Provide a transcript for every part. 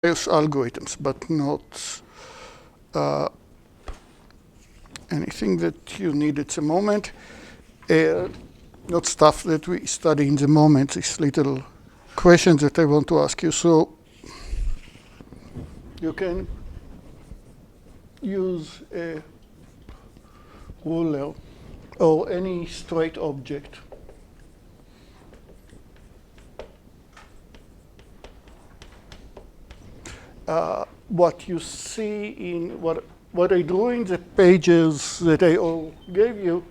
algorithms, but not anything that you need at the moment. Not stuff that we study in the moment. These little questions that I want to ask you. So you can use a ruler or any straight object. What you see in what I drew in the pages that I all gave you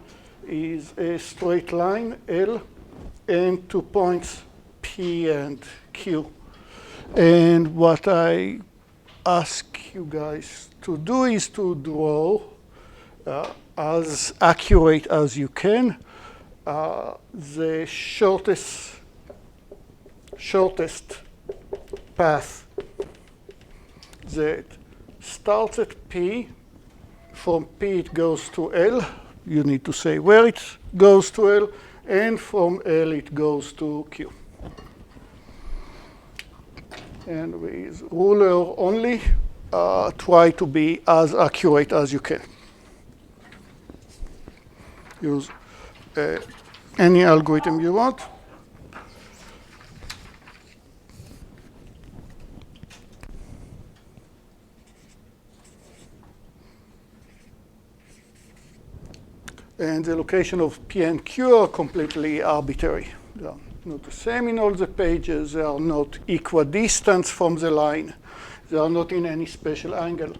is a straight line, L, and 2 points, P and Q. And what I ask you guys to do is to draw as accurate as you can the shortest path that starts at P. From P it goes to L. You need to say where it goes to L, and from L it goes to Q. And with ruler only, try to be as accurate as you can. Use any algorithm you want. And the location of P and Q are completely arbitrary. They are not the same in all the pages. They are not equidistant from the line. They are not in any special angle.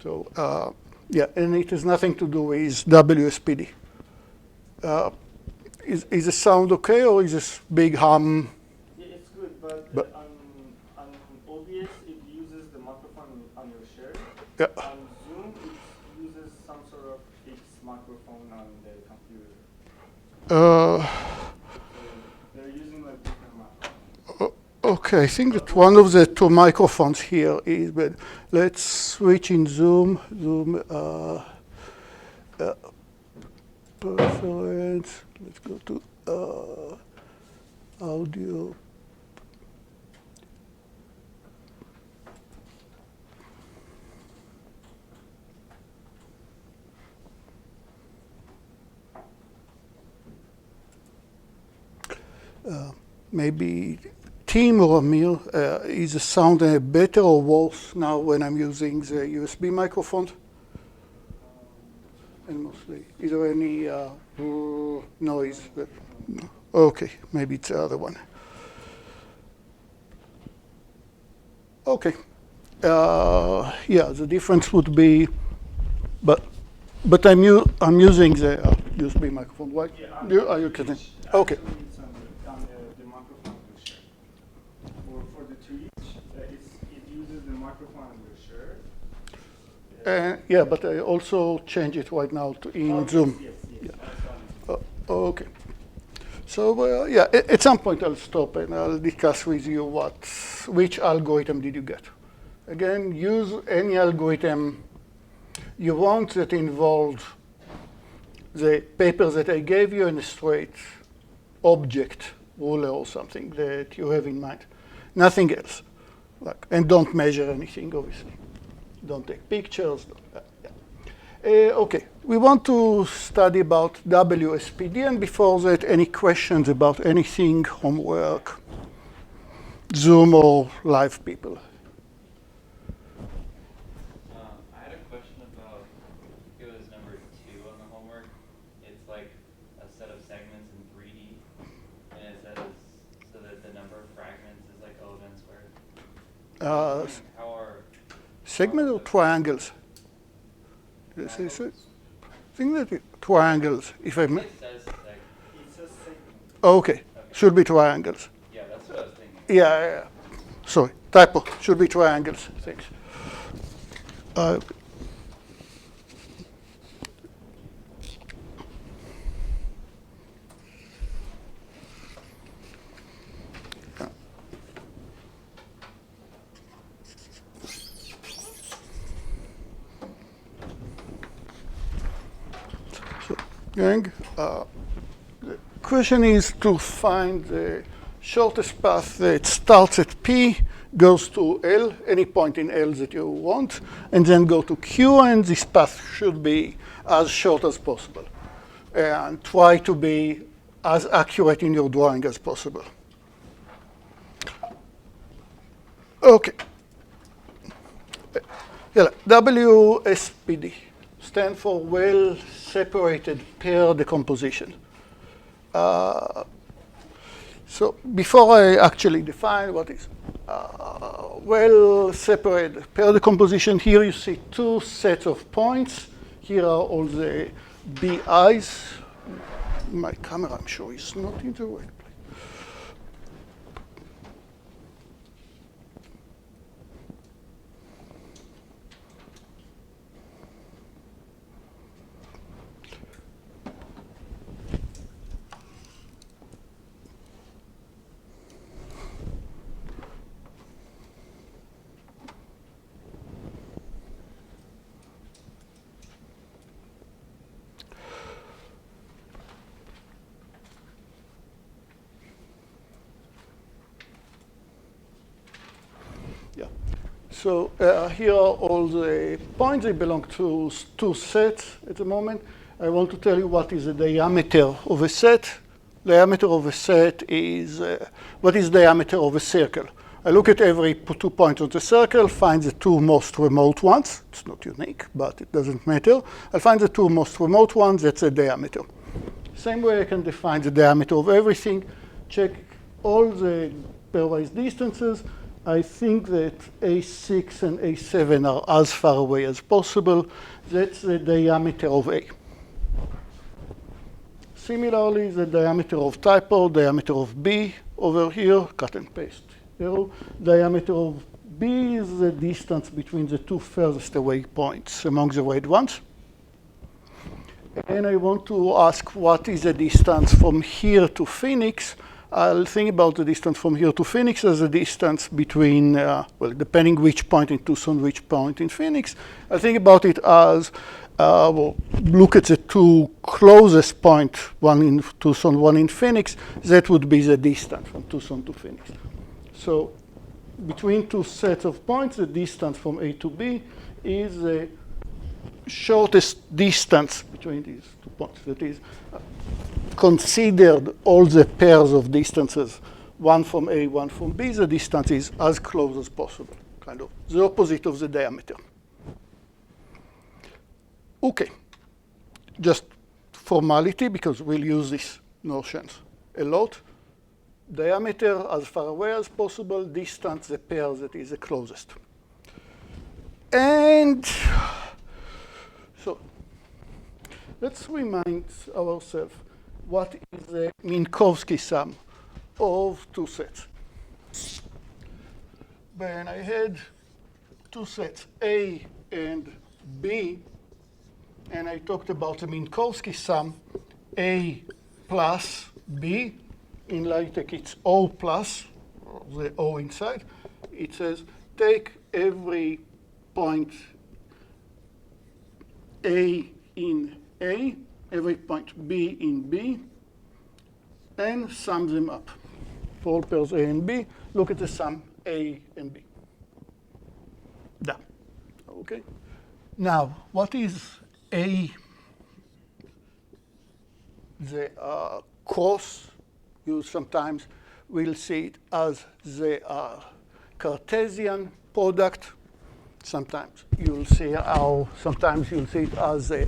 So yeah, and it has nothing to do with WSPD. Is the sound okay, or is this big hum? Yeah, it's good, but on OBS it uses the microphone on your shirt. Yeah. On Zoom it uses some sort of fixed microphone on the computer. So they're using like different microphones. Okay, I think that one of the two microphones here is bad. Let's switch in Zoom. Preference. Let's go to audio. Maybe Tim or Amir, is the sound better or worse now when I'm using the USB microphone? And mostly, is there any noise? No. Okay, maybe it's the other one. Okay. Yeah, the difference would be, but I'm using the USB microphone, right? Yeah, are you kidding? Okay. The microphone on your shirt. For the tweet, it uses the microphone on your shirt. Yeah, but I also change it right now in Zoom. Yes. Yeah. Okay. So yeah, at some point I'll stop and I'll discuss with you which algorithm did you get. Again, use any algorithm you want that involves the paper that I gave you and a straight object ruler or something that you have in mind. Nothing else. And don't measure anything, obviously. Don't take pictures. Okay, we want to study about WSPD, and before that, any questions about anything, homework, Zoom, or live people? I had a question about, it was number 2 on the homework. It's like a set of segments in 3D, and it says so that the number of fragments is like O of n squared. How are segments or triangles? I think that triangles, if I may. it says segment. It says segment. Okay, should be triangles. Yeah, that's what I was thinking. Yeah. Sorry, typo, should be triangles, thanks. Gang, the question is to find the shortest path that starts at P goes to L, any point in L that you want, and then go to Q, and this path should be as short as possible. And try to be as accurate in your drawing as possible. Okay. Yeah, WSPD stands for well separated pair decomposition. So before I actually define what is well separated pair decomposition, here you see two sets of points. Here are all the BIs. My camera, I'm sure, is not in the right place. So here are all the points. They belong to two sets at the moment. I want to tell you what is the diameter of a set. Diameter of a set is what is the diameter of a circle. I look at every 2 points on the circle, find the two most remote ones. It's not unique, but it doesn't matter. I'll find the two most remote ones. That's the diameter. Same way I can define the diameter of everything. Check all the pairwise distances. I think that A6 and A7 are as far away as possible. That's the diameter of A. Similarly, the diameter of typo, diameter of B over here, cut and paste arrow. Diameter of B is the distance between the two furthest away points among the red ones. And I want to ask what is the distance from here to Phoenix. I'll think about the distance from here to Phoenix as the distance between, well, depending which point in Tucson, which point in Phoenix. I'll think about it as, well, look at the two closest points, one in Tucson, one in Phoenix. That would be the distance from Tucson to Phoenix. So between two sets of points, the distance from A to B is the shortest distance between these 2 points. That is, considered all the pairs of distances, one from A, one from B, the distance is as close as possible, kind of the opposite of the diameter. Okay, just formality, because we'll use these notions a lot. Diameter as far away as possible, distance the pair that is the closest. And so let's remind ourselves what is the Minkowski sum of two sets. When I had two sets, A and B, and I talked about the Minkowski sum, A plus B, in LaTeX it's O plus, the O inside. It says take every point A in A, every point B in B, and sum them up. For all pairs A and B, look at the sum A and B. Done. Okay. Now, what is A? The cross, you sometimes will see it as the Cartesian product. Sometimes you'll see how, sometimes you'll see it as a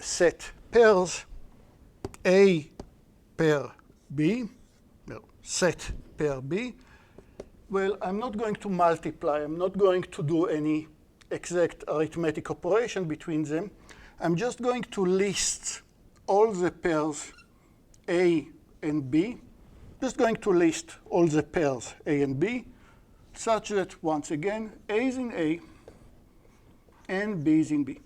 set pairs, A pair B, no, set pair B. Well, I'm not going to multiply. I'm not going to do any exact arithmetic operation between them. I'm just going to list all the pairs A and B. Just going to list all the pairs A and B, such that, once again, A is in A and B is in B.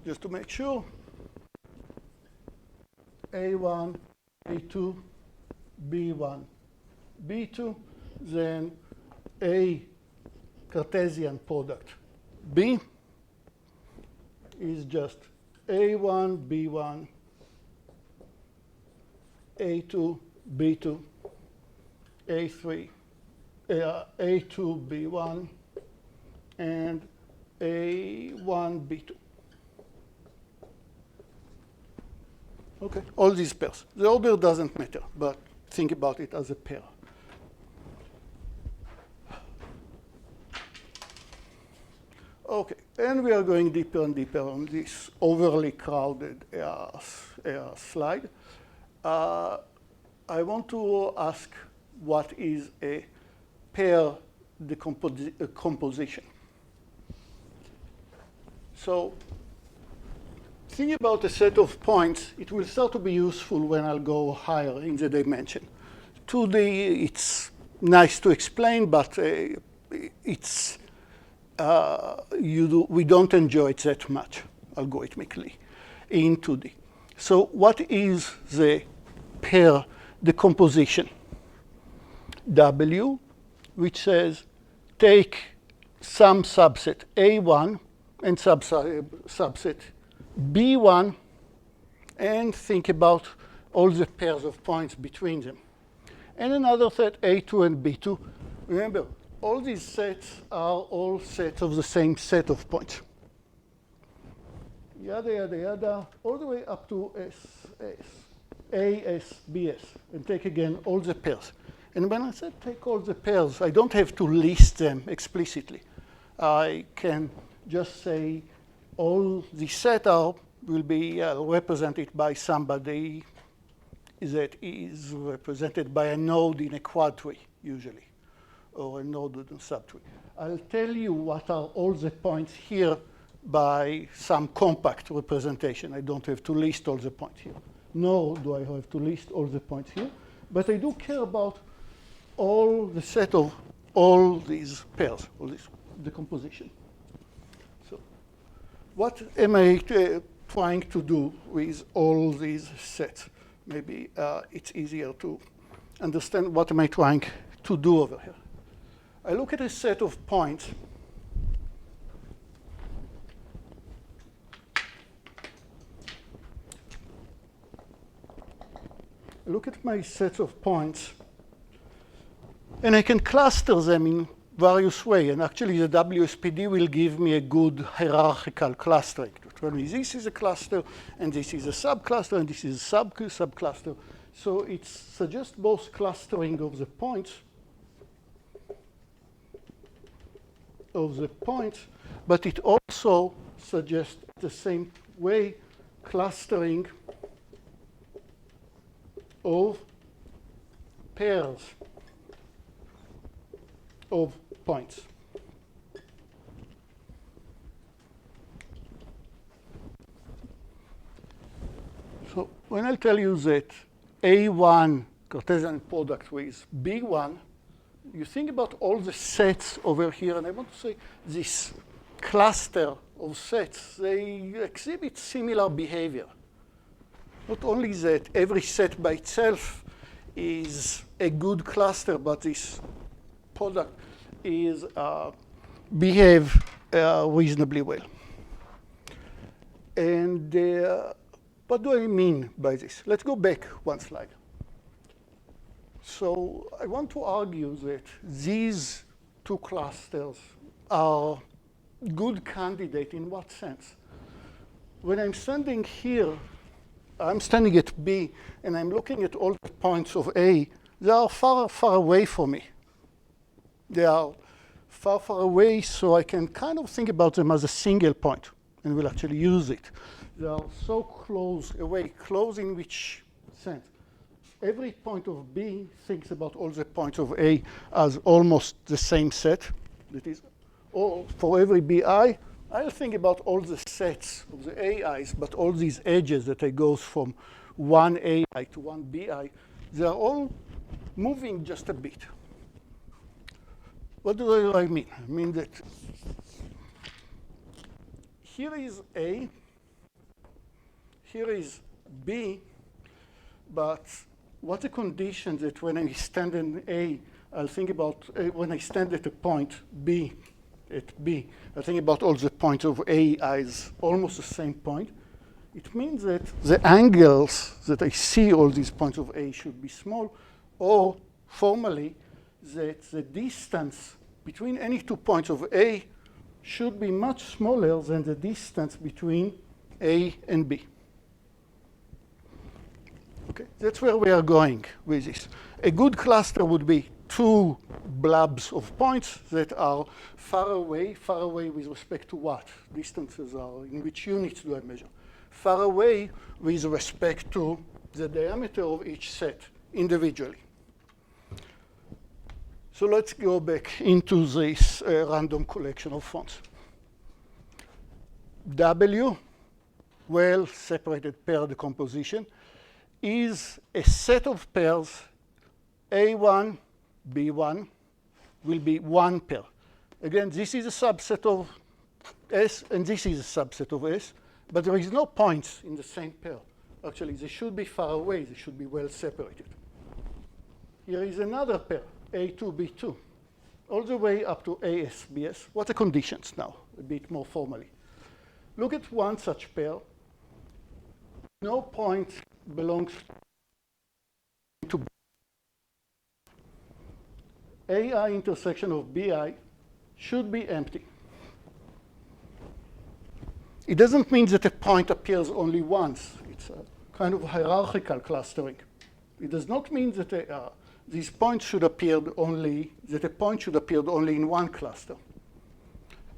Just to make sure, A1, A2, B1, B2, then A Cartesian product B is just A1, B1, A2, B2, A3, A2, B1, and A1, B2. Okay, all these pairs. The order doesn't matter, but think about it as a pair. Okay, and we are going deeper and deeper on this overly crowded slide. I want to ask what is a pair composition. So think about a set of points. It will start to be useful when I'll go higher in the dimension. 2D, it's nice to explain, but it's we don't enjoy it that much algorithmically in 2D. So what is the pair decomposition? W, which says take some subset A1 and subset B1 and think about all the pairs of points between them. And another set A2 and B2. Remember, all these sets are all sets of the same set of points. Yada, yada, yada, all the way up to AS, BS, and take again all the pairs. And when I said take all the pairs, I don't have to list them explicitly. I can just say all the set will be represented by somebody that is represented by a node in a quad tree, usually, or a node in a subtree. I'll tell you what are all the points here by some compact representation. I don't have to list all the points here. Nor do I have to list all the points here. But I do care about all the set of all these pairs, all this decomposition. So what am I trying to do with all these sets? Maybe it's easier to understand what am I trying to do over here. I look at a set of points. I look at my sets of points, and I can cluster them in various ways. And actually, the WSPD will give me a good hierarchical clustering to tell me this is a cluster, and this is a subcluster, and this is a subcluster. So it suggests both clustering of the points, but it also suggests the same way clustering of pairs of points. So when I tell you that A1 Cartesian product with B1, you think about all the sets over here, and I want to say this cluster of sets, they exhibit similar behavior. Not only that every set by itself is a good cluster, but this product is behave reasonably well. And what do I mean by this? Let's go back one slide. So I want to argue that these two clusters are good candidates in what sense? When I'm standing here, I'm standing at B, and I'm looking at all the points of A. They are far, far away from me. They are far, far away, so I can kind of think about them as a single point, and we'll actually use it. They are so close away. Close in which sense? Every point of B thinks about all the points of A as almost the same set. That is, or for every BI, I'll think about all the sets of the AIs, but all these edges that I go from one AI to one BI, they're all moving just a bit. What do I mean? I mean that here is A, here is B, but what's the condition that when I stand in A, I'll think about, when I stand at a point B, at B, I think about all the points of A as almost the same point. It means that the angles that I see all these points of A should be small, or formally, that the distance between any 2 points of A should be much smaller than the distance between A and B. Okay, that's where we are going with this. A good cluster would be 2 blobs of points that are far away with respect to what? Distances are, in which units do I measure? Far away with respect to the diameter of each set individually. So let's go back into this random collection of fonts. W, well-separated pair decomposition, is a set of pairs. A1, B1 will be 1 pair. Again, this is a subset of S, and this is a subset of S, but there is no points in the same pair. Actually, they should be far away. They should be well separated. Here is another pair, A2, B2, all the way up to AS, BS. What are conditions now, a bit more formally? Look at one such pair. No point belongs to AI intersection of BI should be empty. It doesn't mean that a point appears only once. It's a kind of hierarchical clustering. It does not mean that these points should appear only, that a point should appear only in one cluster.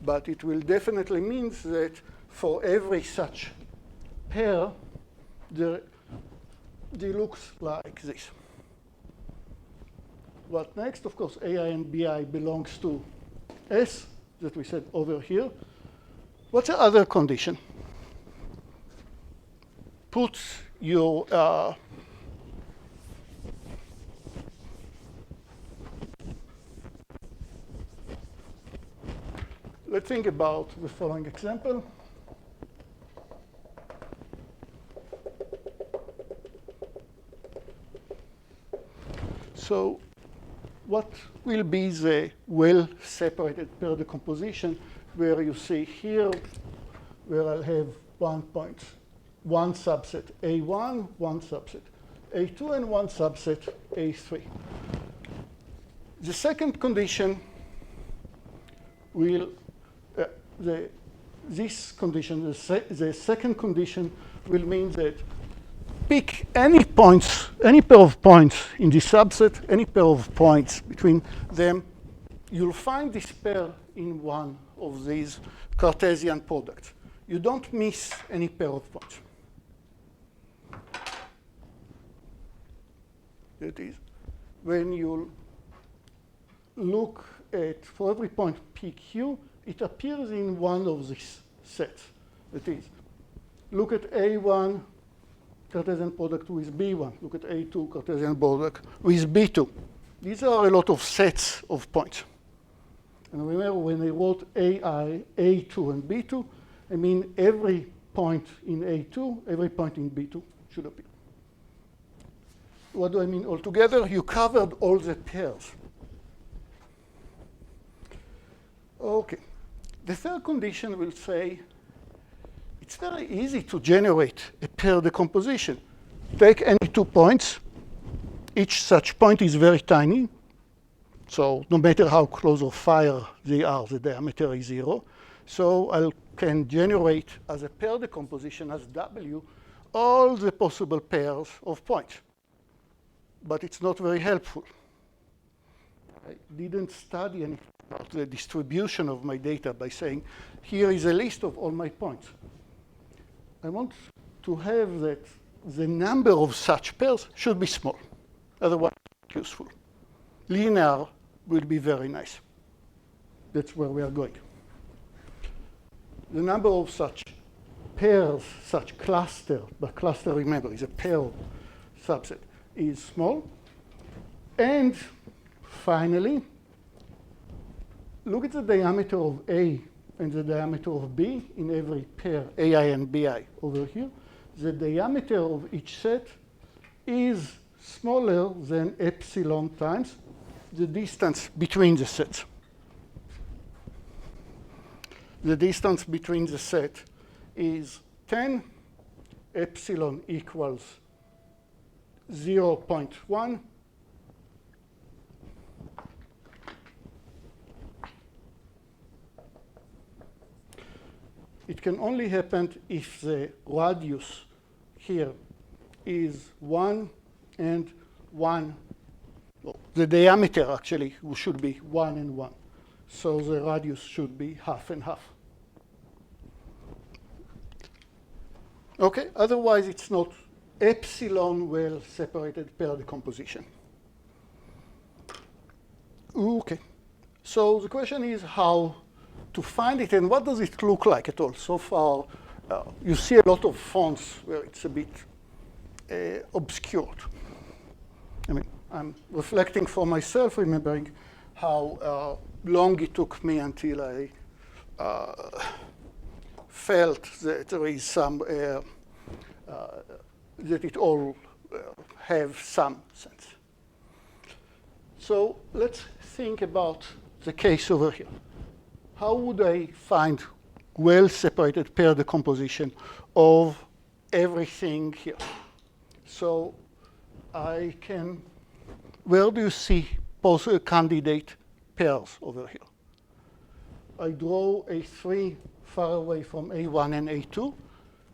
But it will definitely mean that for every such pair, they looks like this. What next? Of course, AI and BI belongs to S, that we said over here. What's the other condition? Put your let's think about the following example. So what will be the well-separated pair decomposition where you see here, where I'll have 1 point, 1 subset A1, 1 subset A2, and 1 subset A3. The second condition will, this condition, the second condition will mean that pick any points, any pair of points in this subset, any pair of points between them, you'll find this pair in one of these Cartesian products. You don't miss any pair of points. That is, when you look at, for every point PQ, it appears in one of these sets. That is, look at A1, Cartesian product with B1. Look at A2, Cartesian product with B2. These are a lot of sets of points. And remember, when I wrote AI, A2, and B2, I mean every point in A2, every point in B2 should appear. What do I mean altogether? You covered all the pairs. OK. The third condition will say, it's very easy to generate a pair decomposition. Take any 2 points. Each such point is very tiny. So no matter how close or far they are, the diameter is 0. So I can generate as a pair decomposition as W all the possible pairs of points. But it's not very helpful. I didn't study anything about the distribution of my data by saying, here is a list of all my points. I want to have that the number of such pairs should be small. Otherwise, it's not useful. Linear will be very nice. That's where we are going. The number of such pairs, such cluster, but cluster, remember, is a pair subset, is small. And finally, look at the diameter of A and the diameter of B in every pair, AI and BI over here. The diameter of each set is smaller than epsilon times the distance between the sets. The distance between the set is 10, epsilon equals 0.1, it can only happen if the radius here is 1 and 1. Well, the diameter actually should be 1 and 1. So the radius should be half and half. Okay, otherwise it's not epsilon well separated per decomposition. Okay, so the question is how to find it and what does it look like at all? So far, you see a lot of fonts where it's a bit obscured. I mean, I'm reflecting for myself, remembering how long it took me until I felt that there is some, that it all have some sense. So let's think about the case over here. How would I find well-separated pair decomposition of everything here? So I can, where do you see possible candidate pairs over here? I draw A3 far away from A1 and A2.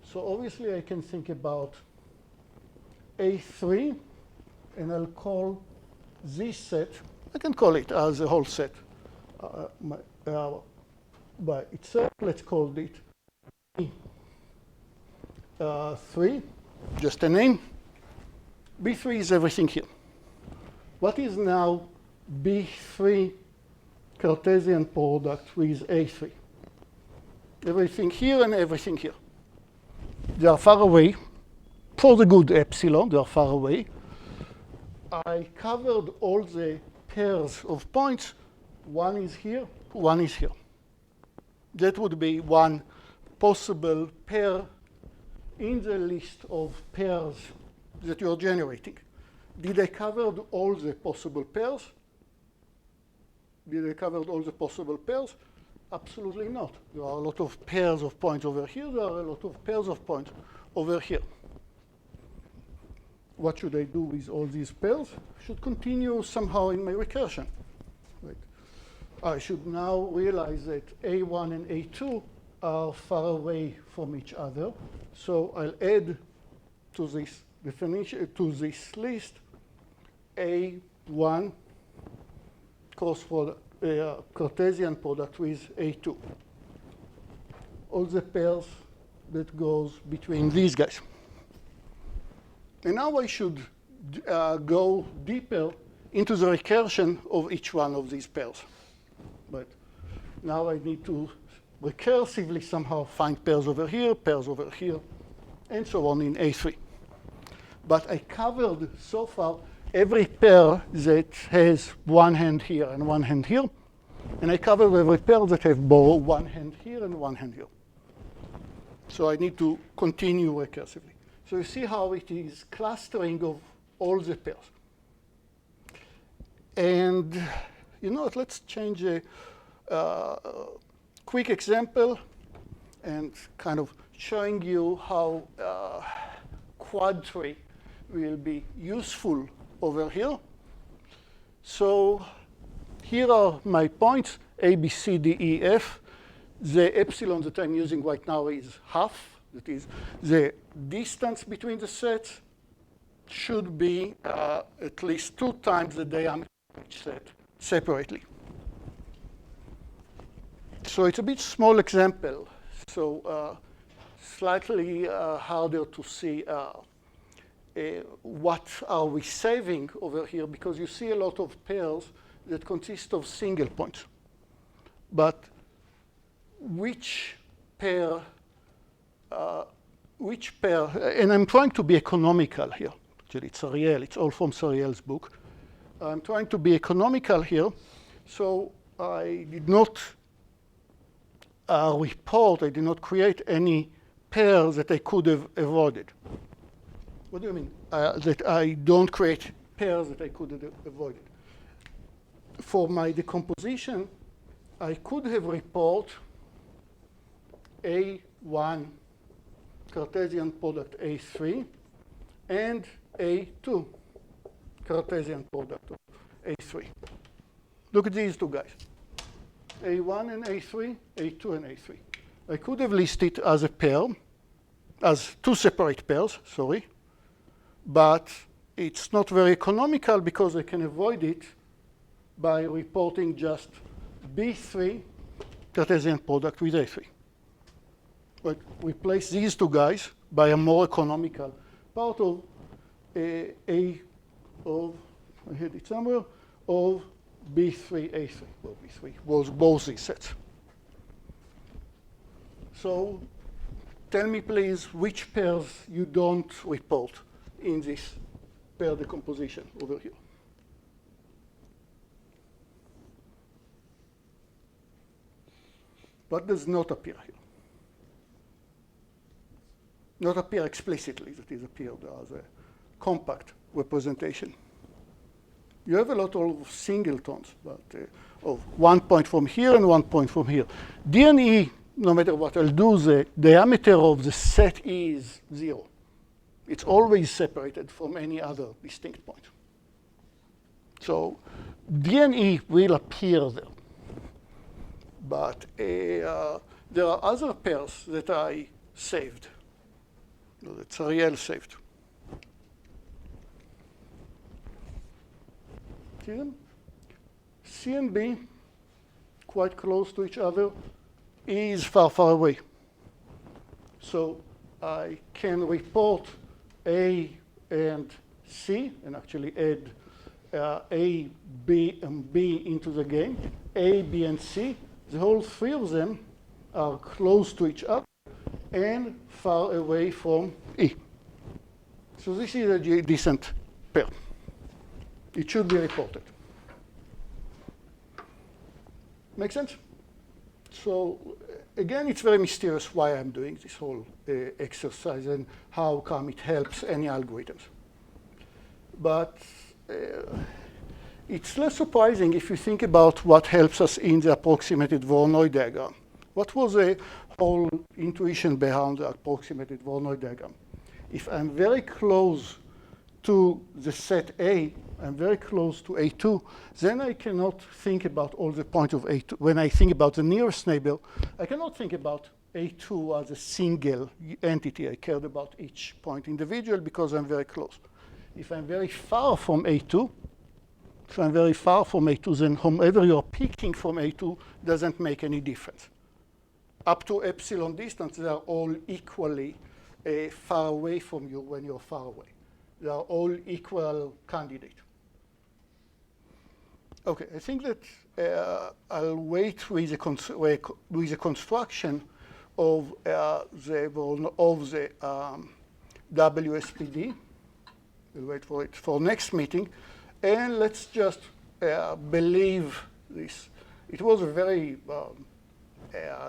So obviously I can think about A3, and I'll call this set, I can call it as a whole set by itself. Let's call it B3, just a name. B3 is everything here. What is now B3 Cartesian product with A3? Everything here and everything here. They are far away. For the good epsilon, they are far away. I covered all the pairs of points. One is here, one is here. That would be one possible pair in the list of pairs that you're generating. Did I cover all the possible pairs? Did I cover all the possible pairs? Absolutely not. There are a lot of pairs of points over here. There are a lot of pairs of points over here. What should I do with all these pairs? I should continue somehow in my recursion. Right. I should now realize that A1 and A2 are far away from each other. So I'll add to this definition, to this list, A1 cross product, Cartesian product with A2. All the pairs that goes between these guys. And now I should go deeper into the recursion of each one of these pairs. But now I need to recursively somehow find pairs over here, and so on in A3. But I covered so far every pair that has one hand here and one hand here. And I covered every pair that have both one hand here and one hand here. So I need to continue recursively. So you see how it is clustering of all the pairs. And you know what, let's change a quick example and kind of showing you how quad tree will be useful over here. So here are my points, A, B, C, D, E, F. The epsilon that I'm using right now is half. That is, the distance between the sets should be at least 2 times the diameter of each set separately. So it's a bit small example. So slightly harder to see what are we saving over here, because you see a lot of pairs that consist of single points. But which pair, and I'm trying to be economical here. Actually, it's Ariel, it's all from Ariel's book. I'm trying to be economical here. So I did not report, I did not create any pair that I could have avoided. What do you mean? That I don't create pairs that I could have avoided. For my decomposition, I could have report A1 Cartesian product A3 and A2 Cartesian product of A3. Look at these two guys. A1 and A3, A2 and A3. I could have listed as a pair, as two separate pairs, sorry, but it's not very economical because I can avoid it by reporting just B3 Cartesian product with A3. But replace these two guys by a more economical part of A of, I had it somewhere, of B3, A3. Well, B3 was both these sets. So tell me, please, which pairs you don't report in this pair decomposition over here. What does not appear here? Not appear explicitly, that is appeared as a compact representation. You have a lot of singletons, but of 1 point from here and 1 point from here. D and E, no matter what I'll do, the diameter of the set E is 0. It's always separated from any other distinct point. So D and E will appear there. But there are other pairs that I saved, that Ariel saved. See them? C and B, quite close to each other. E is far, far away. So I can report A and C, and actually add A, B, and B into the game. A, B, and C, the whole three of them are close to each other and far away from E. So this is a decent pair. It should be reported. Make sense? So again, it's very mysterious why I'm doing this whole exercise and how come it helps any algorithms. But it's less surprising if you think about what helps us in the approximated Voronoi diagram. What was the whole intuition behind the approximated Voronoi diagram? If I'm very close to the set A, I'm very close to A2, then I cannot think about all the points of A2. When I think about the nearest neighbor, I cannot think about A2 as a single entity. I cared about each point individual because I'm very close. If I'm very far from A2, then whomever you're picking from A2 doesn't make any difference. Up to epsilon distance, they are all equally far away from you when you're far away. They are all equal candidates. Okay, I think that I'll wait with the construction of the WSPD. We'll wait for it for next meeting, and let's just believe this. It was a very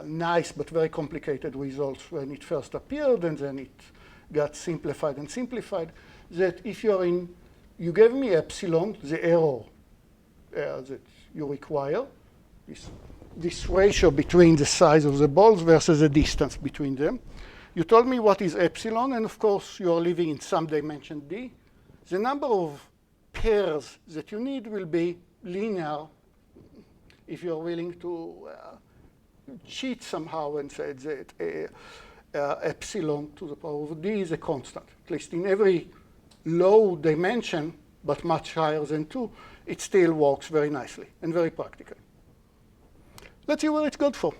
nice but very complicated result when it first appeared, and then it got simplified and simplified. That if you're in, you gave me epsilon, the error that you require, this ratio between the size of the balls versus the distance between them. You told me what is epsilon, and of course you are living in some dimension D. The number of pairs that you need will be linear if you're willing to cheat somehow and say that epsilon to the power of D is a constant. At least in every low dimension, but much higher than 2, it still works very nicely and very practical. Let's see what it's good for.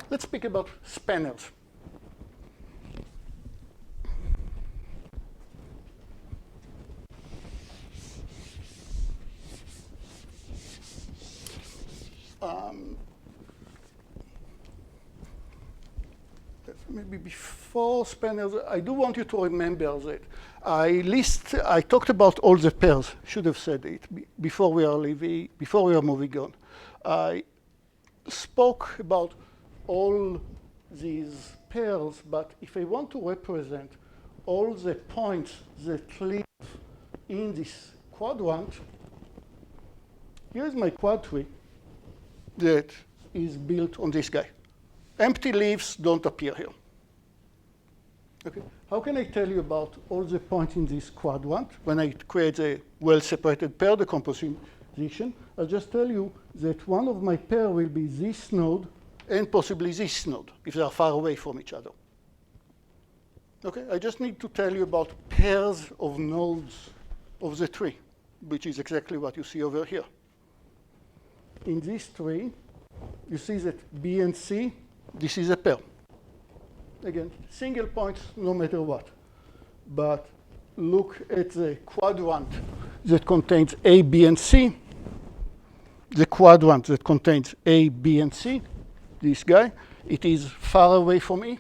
Let's speak about spanners. Maybe before spanners, I do want you to remember that I talked about all the pairs. Should have said it before we are moving on. I spoke about all these pairs, but if I want to represent all the points that live in this quadrant, here's my quad tree that is built on this guy. Empty leaves don't appear here. Okay. How can I tell you about all the points in this quadrant when I create a well-separated pair decomposition? I'll just tell you that one of my pair will be this node and possibly this node, if they are far away from each other. Okay, I just need to tell you about pairs of nodes of the tree, which is exactly what you see over here. In this tree, you see that B and C, this is a pair. Again, single points no matter what. But look at the quadrant that contains A, B, and C. The quadrant that contains A, B, and C, this guy, it is far away from E.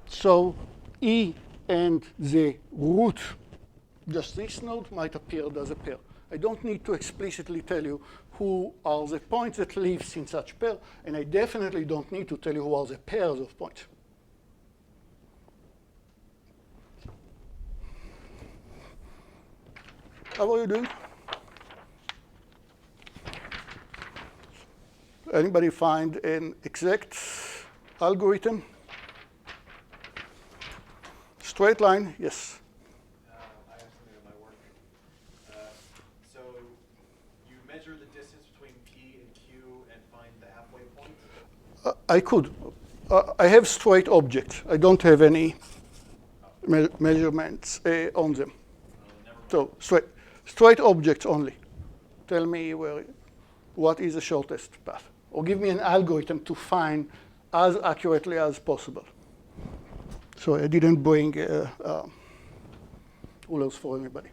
So E and the root, just this node, might appear as a pair. I don't need to explicitly tell you who are the points that live in such pair, and I definitely don't need to tell you who are the pairs of points. How are you doing? Anybody find an exact algorithm? Straight line, yes. I have something in my work. So you measure the distance between P and Q and find the halfway point? I could. I have straight objects. I don't have any measurements on them. So straight objects only. Tell me what is the shortest path. Or give me an algorithm to find as accurately as possible. So I didn't bring rulers for anybody.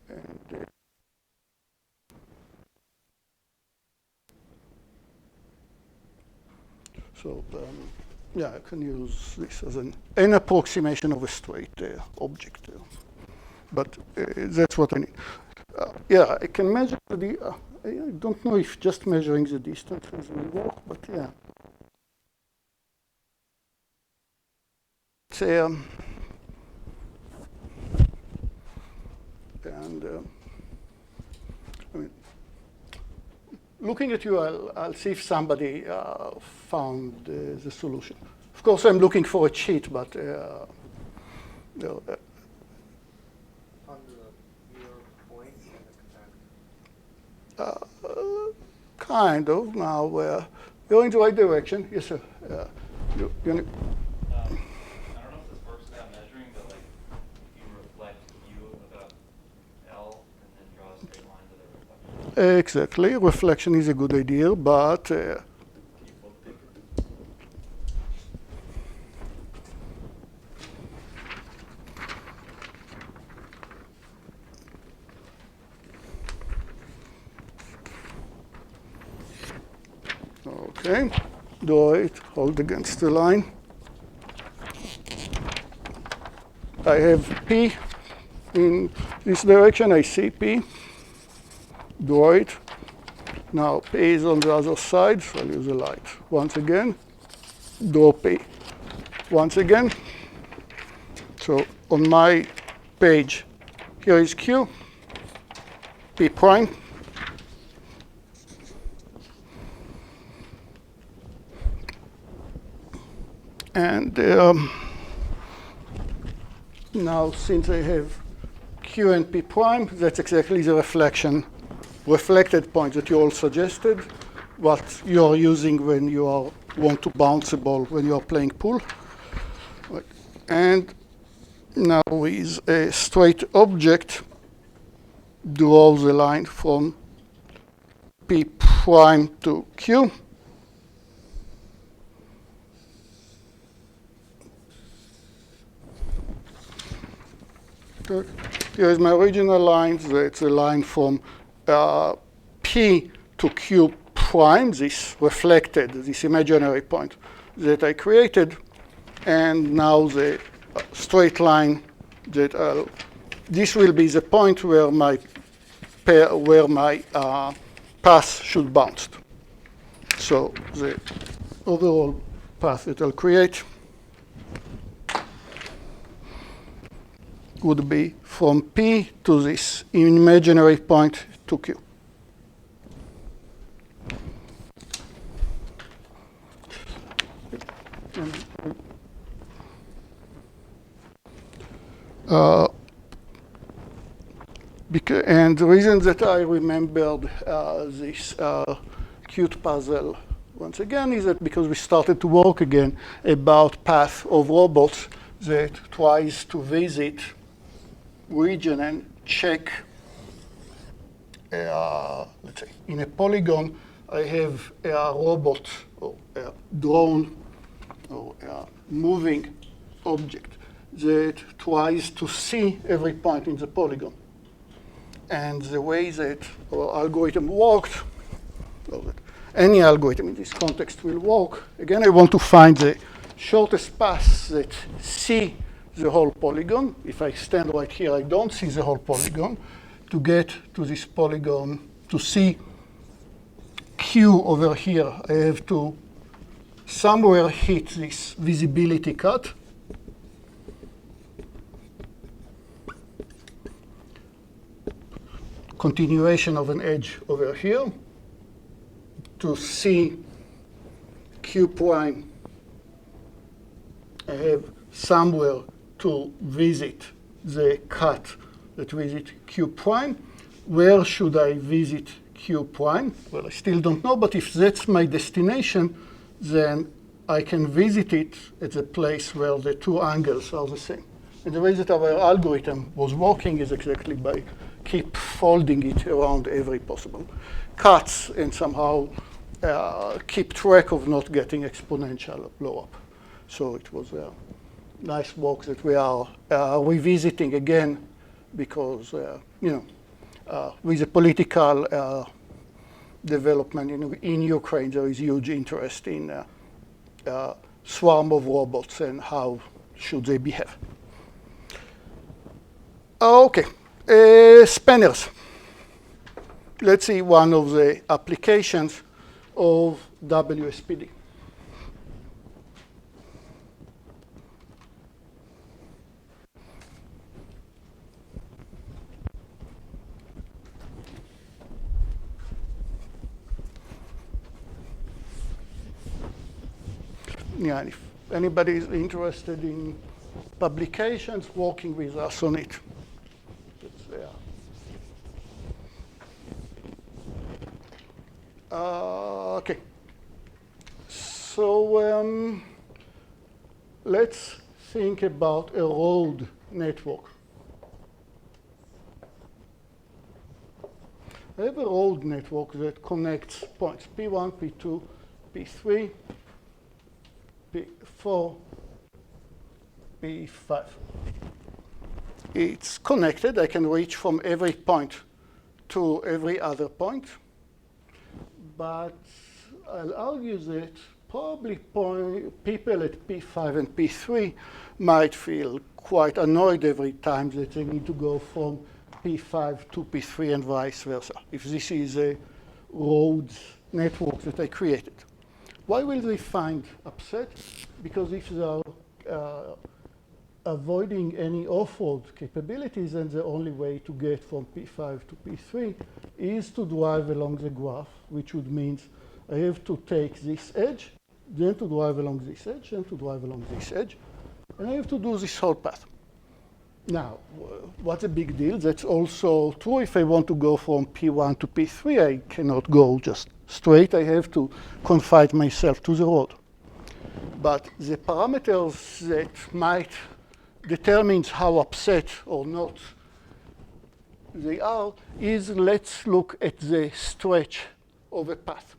And, so yeah, I can use this as an approximation of a straight object. But that's what I need. Yeah, I can measure the, I don't know if just measuring the distances will work, but yeah. It's, I mean, looking at you, I'll see if somebody found the solution. Of course, I'm looking for a cheat, but kind of. Now you're in the right direction. Yes, sir. I don't know if this works without measuring, but like if you reflect U about L and then draw a straight line to the reflection. Exactly. Reflection is a good idea, but okay, draw it, hold against the line. I have P in this direction, I see P. Draw it. Now P is on the other side, so I'll use a light. Once again, draw P. Once again. So on my page, here is Q, P prime. And now, since I have Q and P prime, that's exactly the reflected point that you all suggested, what you're using when you want to bounce a ball when you are playing pool. Right. And now with a straight object, draw the line from P prime to Q. Here is my original line. That's a line from P to Q prime, this reflected, this imaginary point that I created. And now the straight line that I'll this will be the point where my path should bounce. So the overall path it will create would be from P to this imaginary point to Q. And the reason that I remembered this cute puzzle once again is that because we started to work again about path of robots that tries to visit region and check, let's say, in a polygon, I have a robot or a drone or a moving object that tries to see every point in the polygon. And the way that our algorithm worked, or that any algorithm in this context will work, again, I want to find the shortest path that see the whole polygon. If I stand right here, I don't see the whole polygon. To get to this polygon, to see Q over here, I have to somewhere hit this visibility cut. Continuation of an edge over here. To see Q prime, I have somewhere to visit the cut that visit Q prime. Where should I visit Q prime? Well, I still don't know, but if that's my destination, then I can visit it at the place where the two angles are the same. And the way that our algorithm was working is exactly by keep folding it around every possible cuts and somehow keep track of not getting exponential blow up. So it was a nice work that we are revisiting again because, with the political development in Ukraine, there is huge interest in swarm of robots and how should they behave. Okay, spanners. Let's see one of the applications of WSPD. Yeah, if anybody is interested in publications, working with us on it. It's there. Okay. So let's think about a road network. I have a road network that connects points P1, P2, P3, P4, P5. It's connected. I can reach from every point to every other point. But I'll argue that probably people at P5 and P3 might feel quite annoyed every time that they need to go from P5 to P3 and vice versa, if this is a road network that I created. Why will they find upset? Because if they are avoiding any off-road capabilities, then the only way to get from P5 to P3 is to drive along the graph, which would mean I have to take this edge, then to drive along this edge, then to drive along this edge, and I have to do this whole path. Now, what's a big deal? That's also true if I want to go from P1 to P3. I cannot go just straight. I have to confine myself to the road. But the parameters that might determine how upset or not they are is, let's look at the stretch of a path.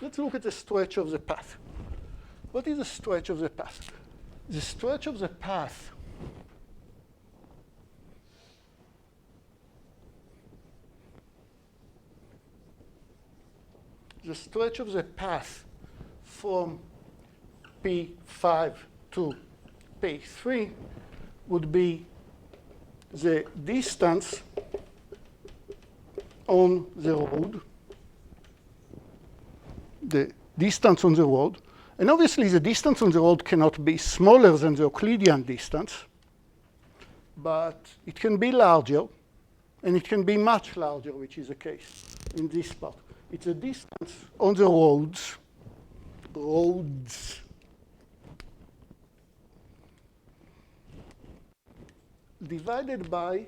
Let's look at the stretch of the path. What is the stretch of the path? The stretch of the path from P5 to P3 would be the distance on the road, the distance on the road. And obviously, the distance on the road cannot be smaller than the Euclidean distance, but it can be larger, and it can be much larger, which is the case in this part. It's a distance on the roads, divided by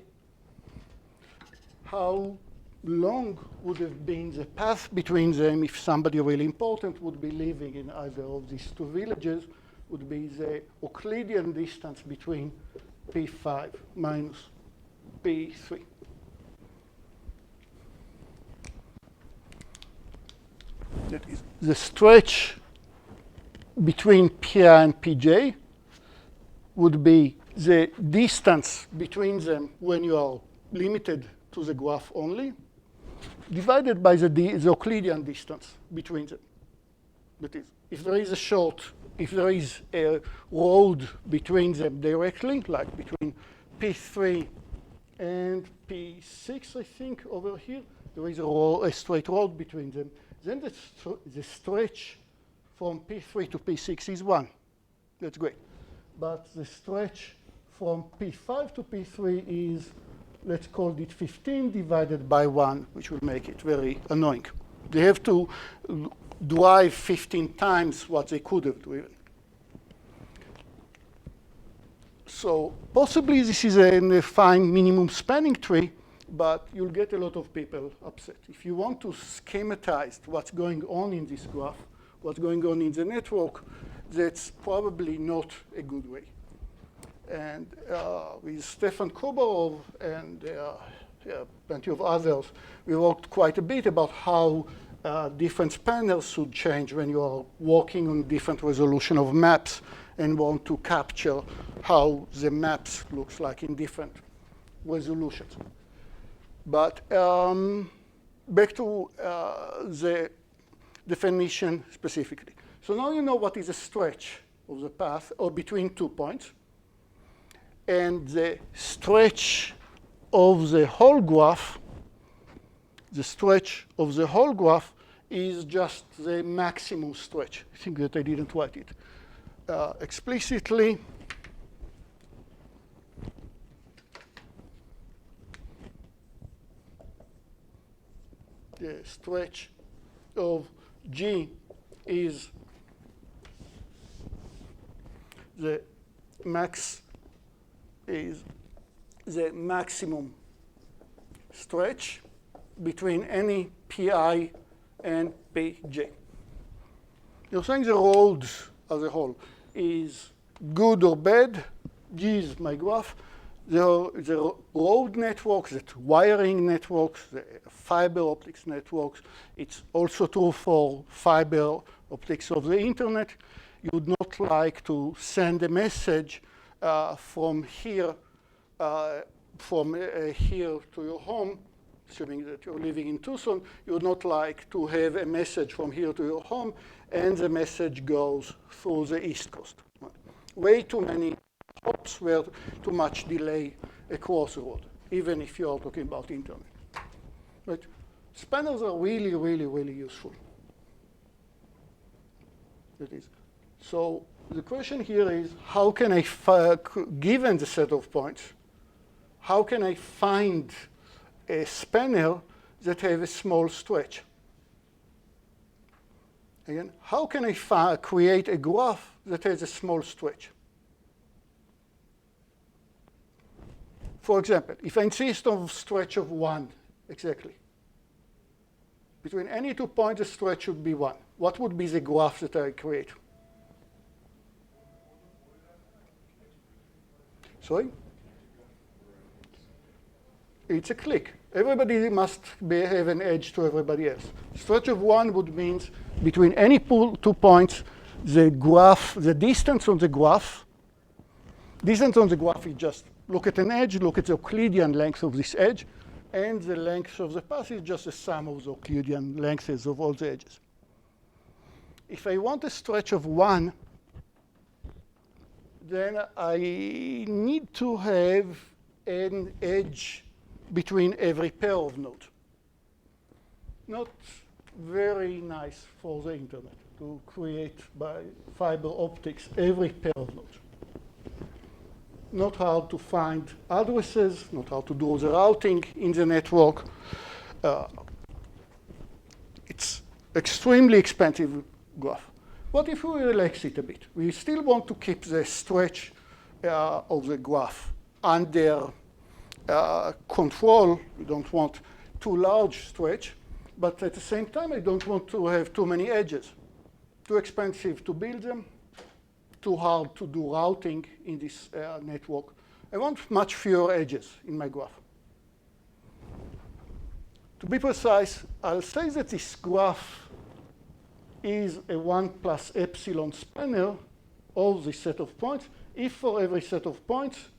how long would have been the path between them if somebody really important would be living in either of these two villages, would be the Euclidean distance between P5 minus P3. That is the stretch between Pi and Pj would be the distance between them when you are limited to the graph only, divided by the Euclidean distance between them. That is, if there is a road between them directly, like between P3 and P6, I think, over here, there is a straight road between them, then the stretch from P3 to P6 is 1. That's great. But the stretch from P5 to P3 is, let's call it 15 divided by 1, which will make it very annoying. They have to drive 15 times what they could have driven. So possibly this is a fine minimum spanning tree, but you'll get a lot of people upset. If you want to schematize what's going on in this graph, what's going on in the network, that's probably not a good way. And with Stefan Kobarov and plenty of others, we worked quite a bit about how different spanners should change when you are working on different resolution of maps and want to capture how the maps looks like in different resolutions. But back to the definition specifically. So now you know what is a stretch of the path or between 2 points. And the stretch of the whole graph, is just the maximum stretch. I think that I didn't write it explicitly. The stretch of G is the maximum stretch between any Pi and Pj. You're saying the road as a whole is good or bad. G is my graph. The road networks, the wiring networks, the fiber optics networks, it's also true for fiber optics of the internet. You would not like to send a message from here here to your home, assuming that you're living in Tucson. You would not like to have a message from here to your home, and the message goes through the East Coast. Way too many hops where too much delay across the road, even if you are talking about internet. But spanners are really, really, really useful. That is. So the question here is, how can I, given the set of points, how can I find a spanner that has a small stretch? Again, how can I create a graph that has a small stretch? For example, if I insist on a stretch of 1, exactly. Between any 2 points, the stretch should be 1. What would be the graph that I create? Sorry? It's a click. Everybody must have an edge to everybody else. Stretch of 1 would mean between any 2 points, the graph, the distance on the graph. Distance on the graph is just look at an edge, look at the Euclidean length of this edge, and the length of the path is just the sum of the Euclidean lengths of all the edges. If I want a stretch of 1, then I need to have an edge between every pair of nodes. Not very nice for the internet to create by fiber optics every pair of nodes. Not hard to find addresses, not hard to do the routing in the network. It's extremely expensive graph. What if we relax it a bit? We still want to keep the stretch of the graph under control. We don't want too large stretch, but at the same time, I don't want to have too many edges. Too expensive to build them, too hard to do routing in this network. I want much fewer edges in my graph. To be precise, I'll say that this graph is a 1 plus epsilon spanner of the set of points, if for every set of points,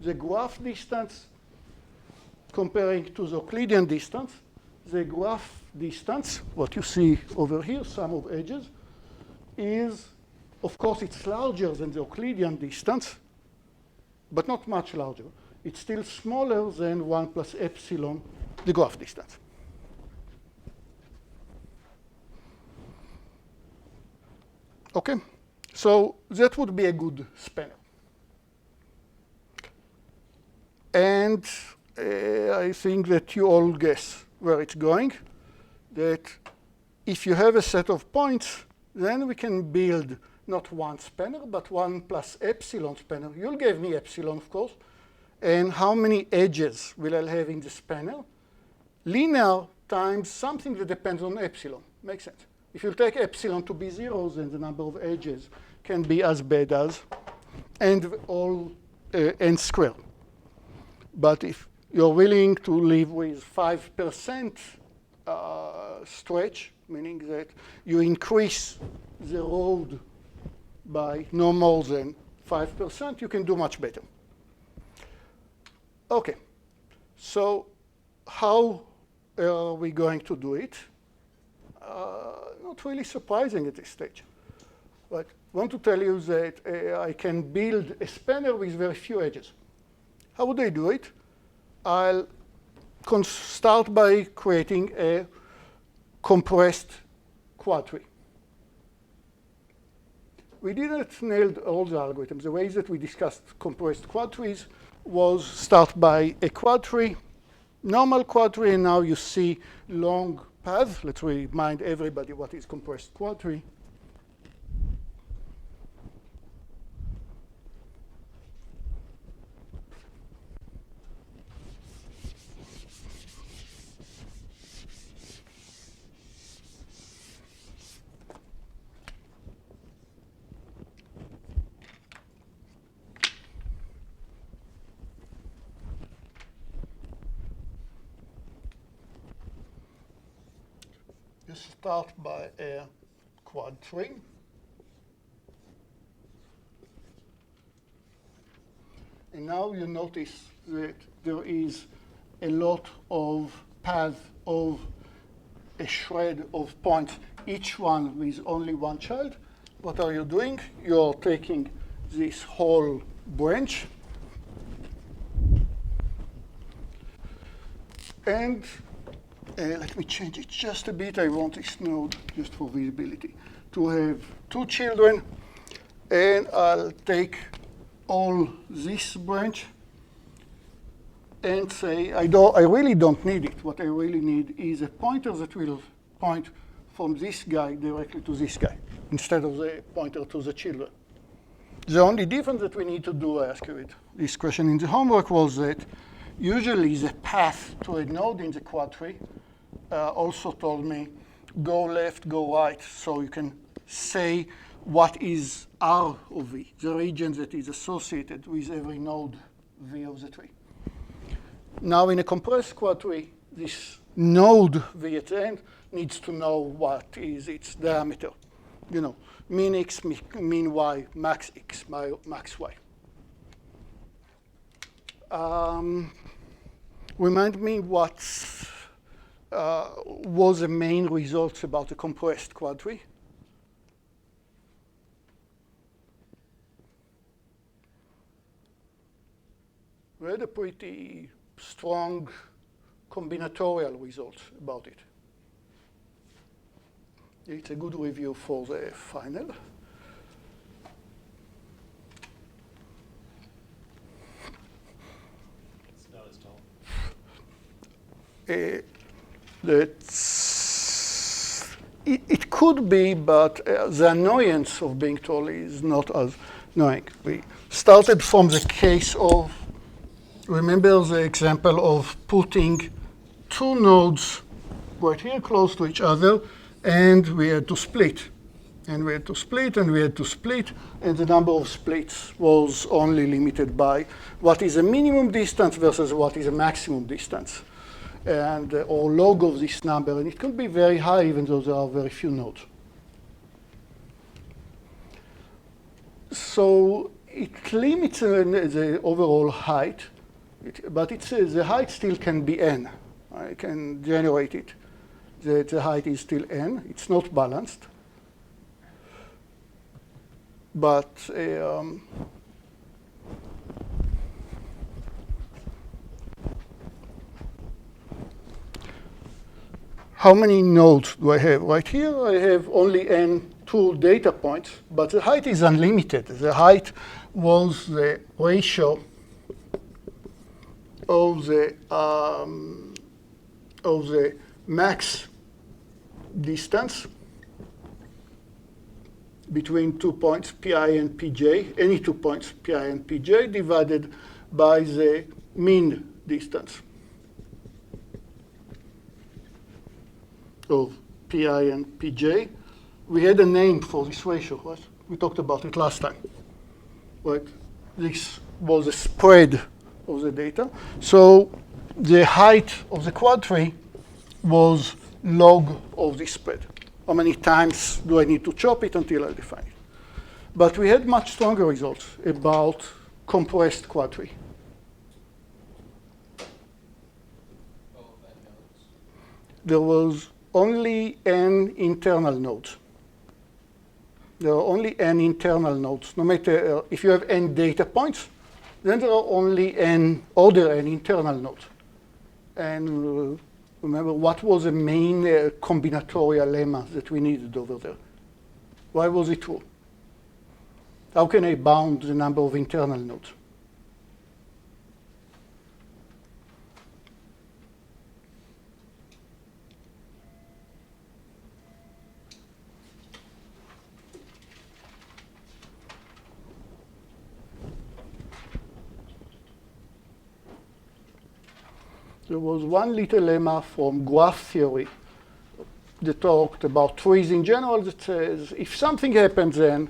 the graph distance comparing to the Euclidean distance, the graph distance, what you see over here, sum of edges, is, of course, it's larger than the Euclidean distance, but not much larger. It's still smaller than 1 plus epsilon, the graph distance. OK, so that would be a good spanner. And I think that you all guess where it's going, that if you have a set of points, then we can build not one spanner, but 1 plus epsilon spanner. You'll give me epsilon, of course. And how many edges will I have in the spanner? Linear times something that depends on epsilon. Makes sense. If you take epsilon to be 0, then the number of edges can be as bad as n squared. But if you're willing to live with 5% stretch, meaning that you increase the road by no more than 5%, you can do much better. OK, so how are we going to do it? Not really surprising at this stage. But I want to tell you that I can build a spanner with very few edges. How would I do it? I'll start by creating a compressed quadtree. We didn't nail all the algorithms. The way that we discussed compressed quadtrees was start by a quadtree, normal quadtree, and now you see long path. Let's remind everybody what is compressed quadtree. You start by a quadtree. And now you notice that there is a lot of paths of a shred of points, each one with only one child. What are you doing? You're taking this whole branch and let me change it just a bit. I want this node, just for visibility, to have 2 children. And I'll take all this branch and say, I really don't need it. What I really need is a pointer that will point from this guy directly to this guy, instead of the pointer to the children. The only difference that we need to do, I asked you this question in the homework, was that usually the path to a node in the quadtree also told me go left, go right, so you can say what is R of V, the region that is associated with every node V of the tree. Now in a compressed quadtree, this node V at the end needs to know what is its diameter. You know, min X, min Y, max X, max Y. Remind me what was the main results about the compressed quadtree? We had a pretty strong combinatorial result about it. It's a good review for the final. It's not as tall. It could be, but the annoyance of being tall is not as annoying. We started from the case of, remember the example of putting two nodes right here close to each other, and we had to split. And we had to split, and we had to split, and the number of splits was only limited by what is a minimum distance versus what is a maximum distance, and or log of this number. And it can be very high, even though there are very few nodes. So it limits the overall height, but the height still can be n. I can generate it. The height is still n. It's not balanced. But how many nodes do I have? Right here, I have only n2 data points, but the height is unlimited. The height was the ratio of the max distance between 2 points, pi and pj, any 2 points, pi and pj, divided by the mean distance of pi and pj. We had a name for this ratio, right? We talked about it last time, right? This was a spread of the data. So the height of the quad tree was log of this spread. How many times do I need to chop it until I define it? But we had much stronger results about compressed quad tree. There was only n internal nodes. There are only n internal nodes. No matter if you have n data points, then there are only order n internal nodes. And remember, what was the main combinatorial lemma that we needed over there? Why was it true? How can I bound the number of internal nodes? There was one little lemma from graph theory that talked about trees in general that says if something happens, then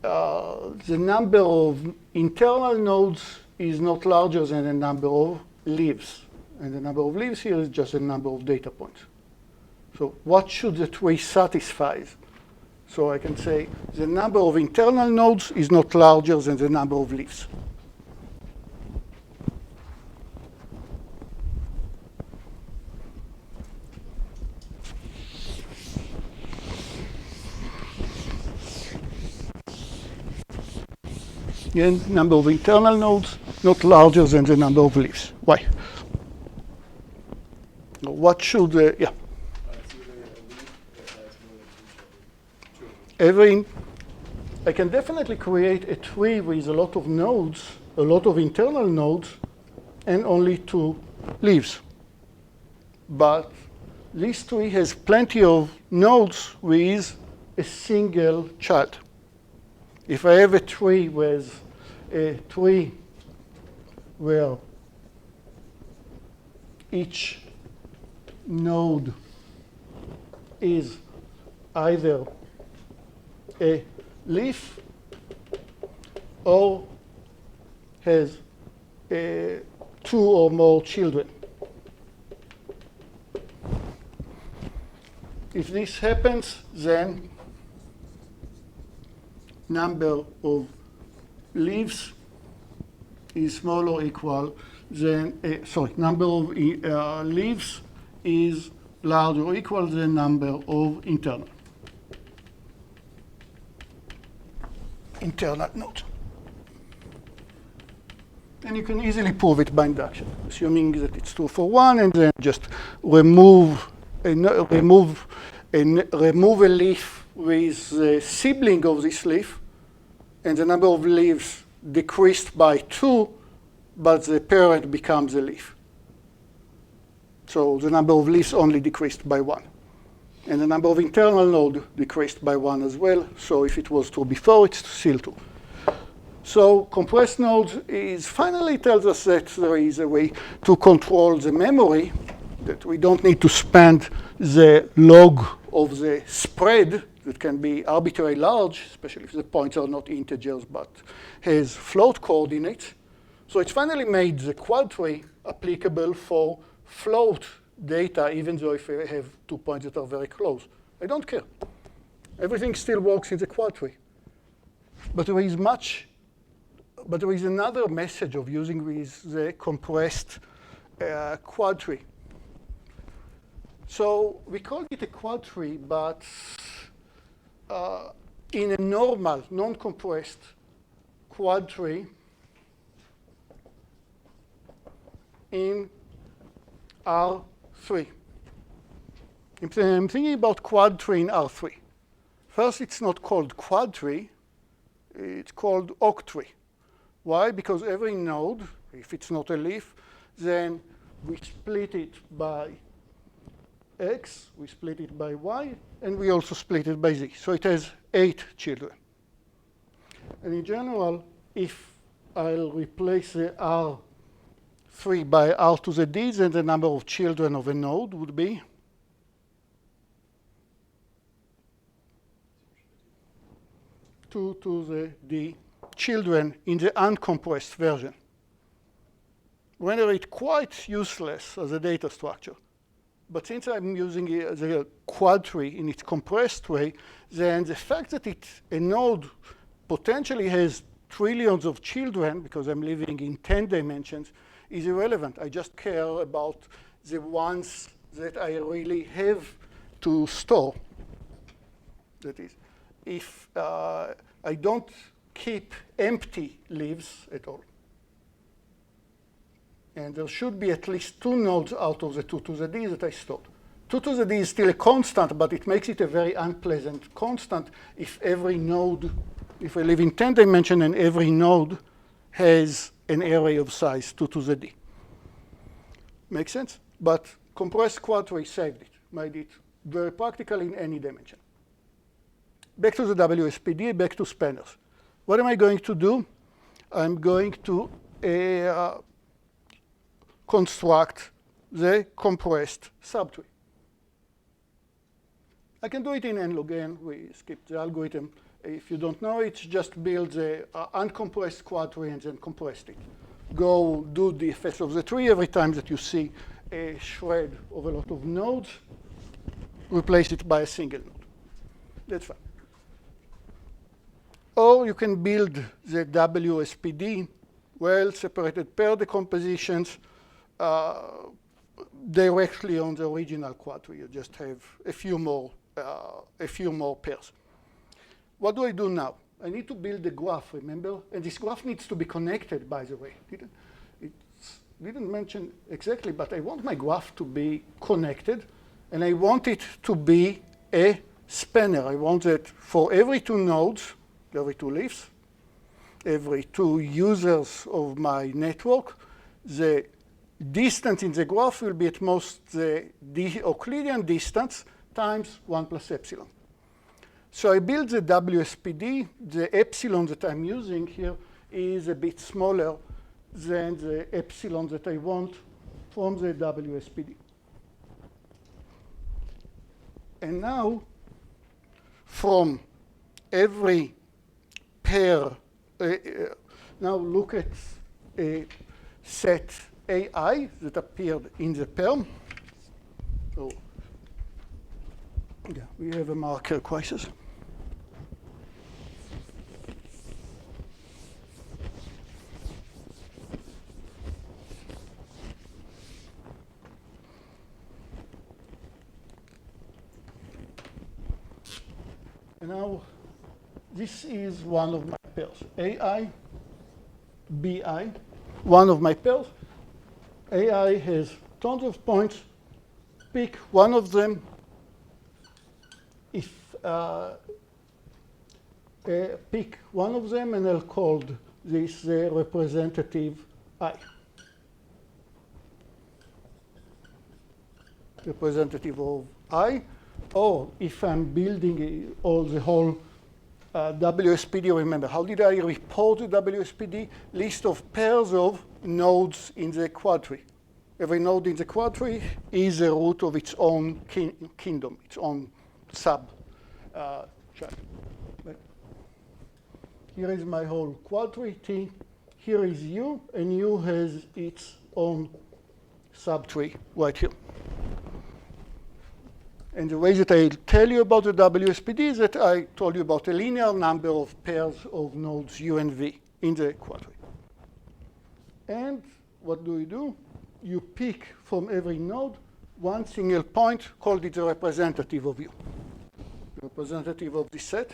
the number of internal nodes is not larger than the number of leaves. And the number of leaves here is just the number of data points. So what should the tree satisfy? So I can say the number of internal nodes is not larger than the number of leaves. Again, number of internal nodes not larger than the number of leaves. Why? What should yeah? I can definitely create a tree with a lot of nodes, a lot of internal nodes, and only 2 leaves. But this tree has plenty of nodes with a single child. If I have a tree where each node is either a leaf or has 2 or more children. If this happens, then number of leaves is small or equal than, number of leaves is larger or equal than number of internal nodes. And you can easily prove it by induction, assuming that it's true for one, and then just remove a leaf with the sibling of this leaf, and the number of leaves decreased by 2, but the parent becomes a leaf. So the number of leaves only decreased by 1. And the number of internal nodes decreased by 1 as well. So if it was true before, it's still true. So compressed nodes finally tells us that there is a way to control the memory, that we don't need to spend the log of the spread that can be arbitrarily large, especially if the points are not integers but has float coordinates. So it's finally made the quad tree applicable for float data, even though if I have 2 points that are very close. I don't care. Everything still works in the quad tree. But there is another message of using the compressed quad tree. So we call it a quad tree, but in a normal, non-compressed quad tree in R3. I'm thinking about quad tree in R3. First, it's not called quad tree. It's called octree. Why? Because every node, if it's not a leaf, then we split it by x, we split it by y, and we also split it by z. So it has 8 children. And in general, if I'll replace the R3 by R to the d, then the number of children of a node would be 2 to the d children in the uncompressed version. Render it quite useless as a data structure. But since I'm using the quad tree in its compressed way, then the fact that a node potentially has trillions of children, because I'm living in 10 dimensions, is irrelevant. I just care about the ones that I really have to store. That is, if I don't keep empty leaves at all. And there should be at least 2 nodes out of the 2 to the d that I stored. 2 to the d is still a constant, but it makes it a very unpleasant constant if every node, if I live in 10 dimensions and every node has an array of size 2 to the d. Makes sense? But compressed quad tree saved it, made it very practical in any dimension. Back to the WSPD, back to spanners. What am I going to do? I'm going to construct the compressed subtree. I can do it in n log n. We skipped the algorithm. If you don't know it, just build the uncompressed quad tree and then compress it. Go do the DFS of the tree every time that you see a shred of a lot of nodes. Replace it by a single node. That's fine. Or you can build the WSPD, well-separated pair decompositions, directly on the original quad tree. You just have a few more pairs. What do I do now? I need to build a graph, remember? And this graph needs to be connected, by the way. It didn't mention exactly, but I want my graph to be connected, and I want it to be a spanner. I want that for every 2 nodes, every 2 leaves, every 2 users of my network, the distance in the graph will be at most the Euclidean distance times 1 plus epsilon. So I build the WSPD. The epsilon that I'm using here is a bit smaller than the epsilon that I want from the WSPD. And now, from every pair, now look at a set AI that appeared in the perm. So, yeah, we have a marker crisis. And now, this is one of my pairs, AI, BI. one of my pairs. AI has tons of points. Pick one of them. Pick one of them, and I'll call this the representative I. Representative of I. Or if I'm building the whole WSPD, remember, how did I report the WSPD? List of pairs of nodes in the quad tree. Every node in the quad tree is a root of its own kingdom, its own sub child. Here is my whole quad tree, T. Here is U, and U has its own subtree right here. And the way that I tell you about the WSPD is that I told you about a linear number of pairs of nodes U and V in the quad tree. And what do? You pick from every node one single point, called it the representative of U, representative of the set.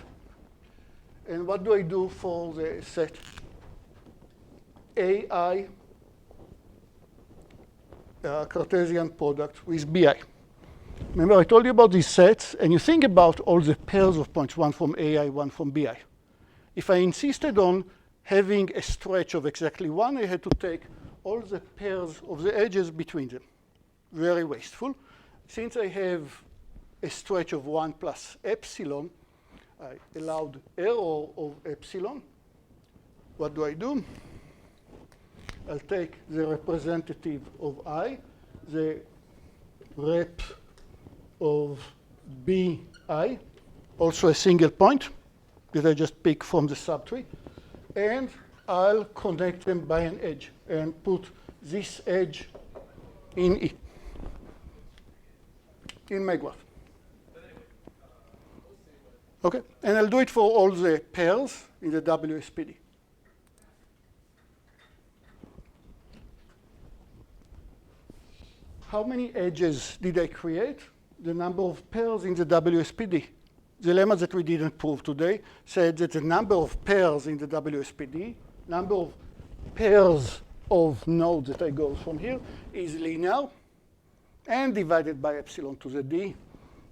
And what do I do for the set AI Cartesian product with BI? Remember, I told you about these sets, and you think about all the pairs of points, one from AI, one from BI. If I insisted on having a stretch of exactly one, I had to take all the pairs of the edges between them. Very wasteful. Since I have a stretch of 1 plus epsilon, I allowed error of epsilon. What do? I'll take the representative of I, the rep of BI, also a single point that I just pick from the subtree, and I'll connect them by an edge and put this edge in E, in my graph. Okay, and I'll do it for all the pairs in the WSPD. How many edges did I create? The number of pairs in the WSPD. The lemma that we didn't prove today said that the number of pairs in the WSPD, number of pairs of nodes that I go from here, is linear and divided by epsilon to the d,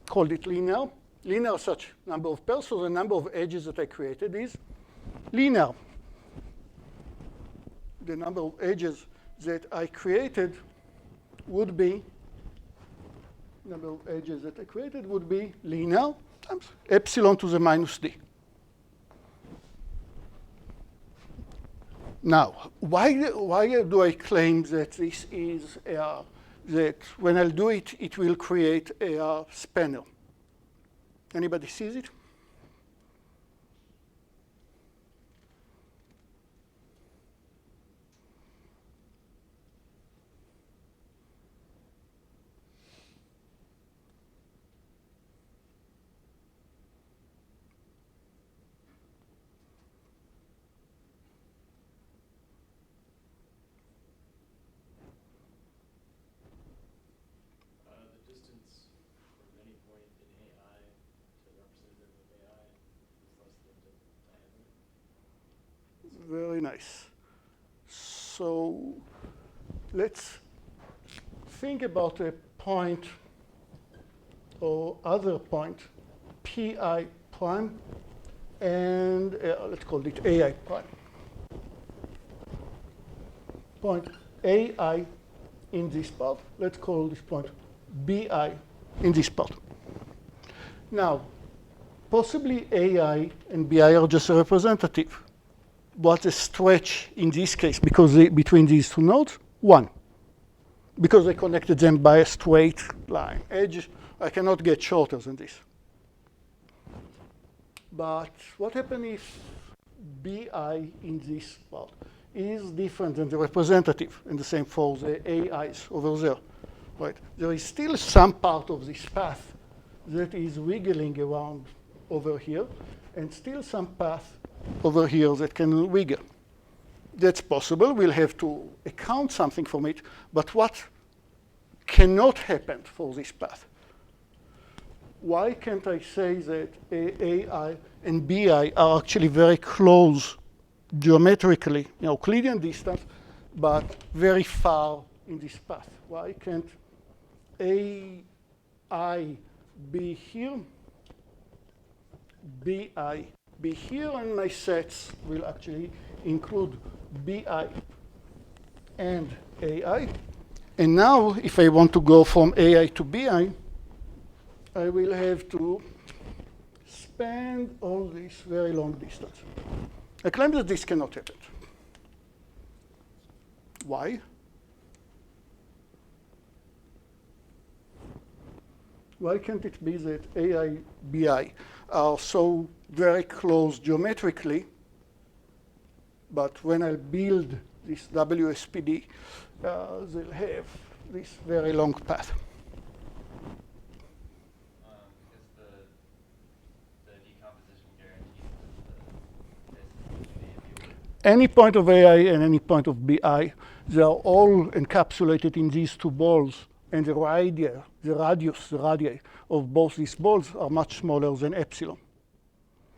called it linear. Linear such number of pairs, so the number of edges that I created is linear. The number of edges that I created would be linear times epsilon to the minus d. Now, why do I claim that this is that when I'll do it, it will create a spanner? Anybody sees it? Very nice. So let's think about a point or other point, pi prime, and let's call it ai prime. Point ai in this part, let's call this point bi in this part. Now, possibly ai and bi are just a representative. What's a stretch in this case? Because between these two nodes, 1. Because I connected them by a straight line edge, I cannot get shorter than this. But what happens if bi in this part is different than the representative, and the same for the AIs over there, right? There is still some part of this path that is wiggling around over here, and still some path over here that can wiggle. That's possible. We'll have to account something from it. But what cannot happen for this path? Why can't I say that AI and BI are actually very close geometrically, Euclidean distance, but very far in this path. Why can't AI be here, BI be here, and my sets will actually include BI and AI. And now, if I want to go from AI to BI, I will have to spend all this very long distance. I claim that this cannot happen. Why? Why can't it be that AI, BI are so very close geometrically, but when I build this WSPD, they'll have this very long path? Because the decomposition guarantees that the Any point of AI and any point of BI, they are all encapsulated in these two balls, and the radii of both these balls are much smaller than epsilon.